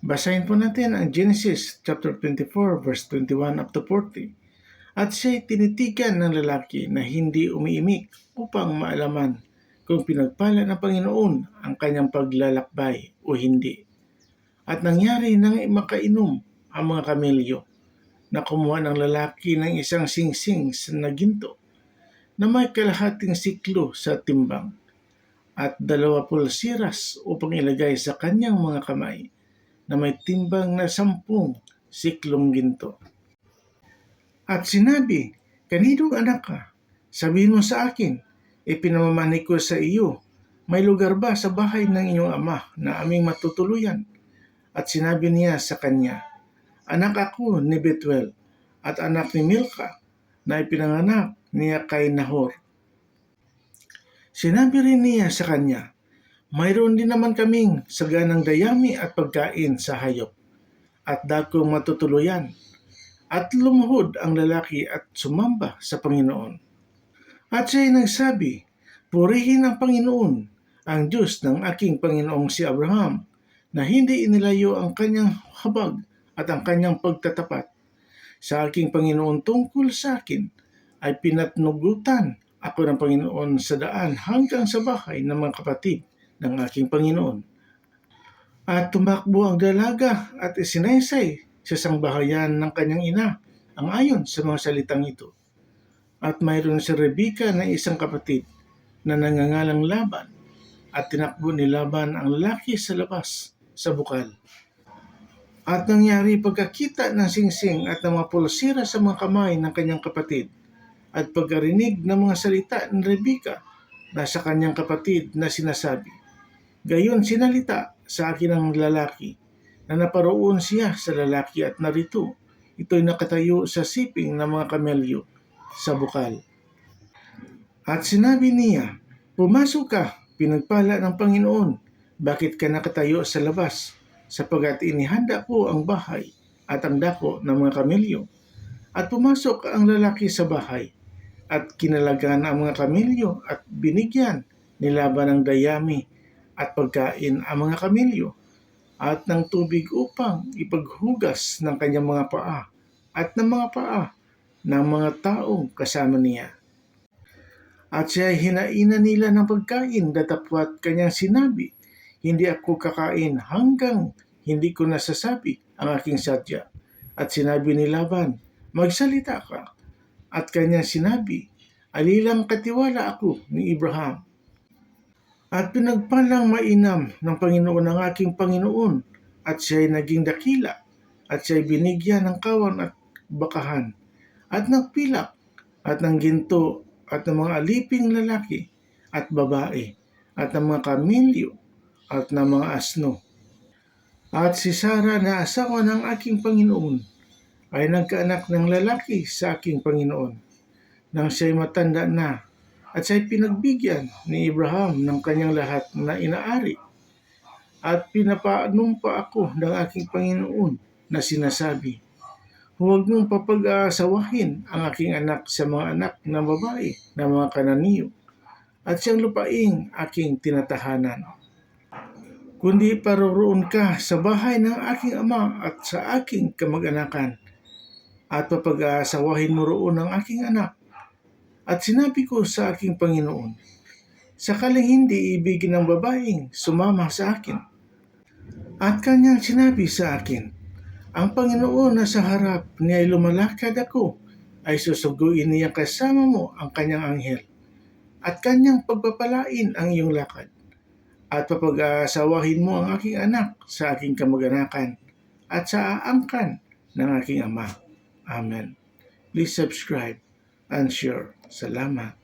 Basahin po natin ang Genesis chapter 24 verse 21 up to 40. At siya'y tinitigan ng lalaki na hindi umiimik upang maalaman kung pinagpala ng Panginoon ang kanyang paglalakbay o hindi. At nangyari nang makainom ang mga kamelyo na kumuha ng lalaki ng isang singsing na ginto na may kalahating siklo sa timbang at 20 pulsiras upang ilagay sa kanyang mga kamay na may timbang na 10 siklong ginto. At sinabi, "Kaninong anak ka? Sabihin mo sa akin, ipinamamani ko sa iyo. May lugar ba sa bahay ng inyong ama na aming matutuluyan?" At sinabi niya sa kanya, "Anak ako ni Betuel at anak ni Milka na ipinanganak niya kay Nahor." Sinabi rin niya sa kanya, "Mayroon din naman kaming saganang dayami at pagkain sa hayop at dakong matutuluyan." At lumuhod ang lalaki at sumamba sa Panginoon. At siya'y nagsabi, "Purihin ang Panginoon, ang Diyos ng aking Panginoong si Abraham, na hindi inilayo ang kanyang habag at ang kanyang pagtatapat sa aking Panginoon tungkol sa akin, ay pinatnugutan ako ng Panginoon sa daan hanggang sa bahay ng mga kapatid ng aking Panginoon." At tumakbo ang dalaga at isinaysay sa sangbahayan ng kanyang ina ang ayon sa mga salitang ito. At mayroon si Rebeka na isang kapatid na nangangalang Laban, at tinakbo ni Laban ang lalaki sa labas sa bukal. At nangyari pagkakita ng singsing at ng mga pulsira sa mga kamay ng kanyang kapatid, at pagkarinig ng mga salita ni Rebeka na sa kanyang kapatid na sinasabi, gayon sinalita sa akin ng lalaki, na naparoon siya sa lalaki at narito, ito'y nakatayo sa siping ng mga kamelyo sa bukal. At sinabi niya, "Pumasok ka, pinagpala ng Panginoon, bakit ka nakatayo sa labas? Sapagat inihanda ko ang bahay at ang dako ng mga kamelyo." At pumasok ang lalaki sa bahay, at kinalagan ang mga kamelyo at binigyan ni Laban ng dayami at pagkain ang mga kamelyo, at ng tubig upang ipaghugas ng kanyang mga paa at ng mga paa ng mga taong kasama niya. At siya ay hinainan nila ng pagkain, datapwat kanyang sinabi, "Hindi ako kakain hanggang hindi ko nasasabi ang aking sadya." At sinabi ni Laban, "Magsalita ka." At kanyang sinabi, "Alilang katiwala ako ni Abraham. At pinagpalang mainam ng Panginoon ang aking Panginoon, at siya'y naging dakila, at siya'y binigyan ng kawan at bakahan, at ng pilak, at ng ginto, at ng mga aliping lalaki at babae, at ng mga kamelyo, at ng mga asno." At si Sara na asawa ng aking Panginoon ay nagkaanak ng lalaki sa aking Panginoon, nang siya'y matanda na, at siya'y pinagbigyan ni Abraham ng kanyang lahat na inaari. At pinapanumpa ako ng aking Panginoon na sinasabi, "Huwag mong papag-aasawahin ang aking anak sa mga anak na babae ng mga Kananiyo, at siyang lupaing aking tinatahanan. Kundi paroroon ka sa bahay ng aking ama at sa aking kamag-anakan, at papag-aasawahin mo roon ang aking anak." At sinabi ko sa aking Panginoon, "Sakaling hindi ibigin ng babaeng sumama sa akin." At kanyang sinabi sa akin, "Ang Panginoon na sa harap niya ay lumalakad ako, ay susuguin niya kasama mo ang kanyang anghel, at kanyang pagpapalain ang iyong lakad, at papag-aasawahin mo ang aking anak sa aking kamag-anakan, at sa aangkan ng aking ama." Amen. Please subscribe and share. Salamat.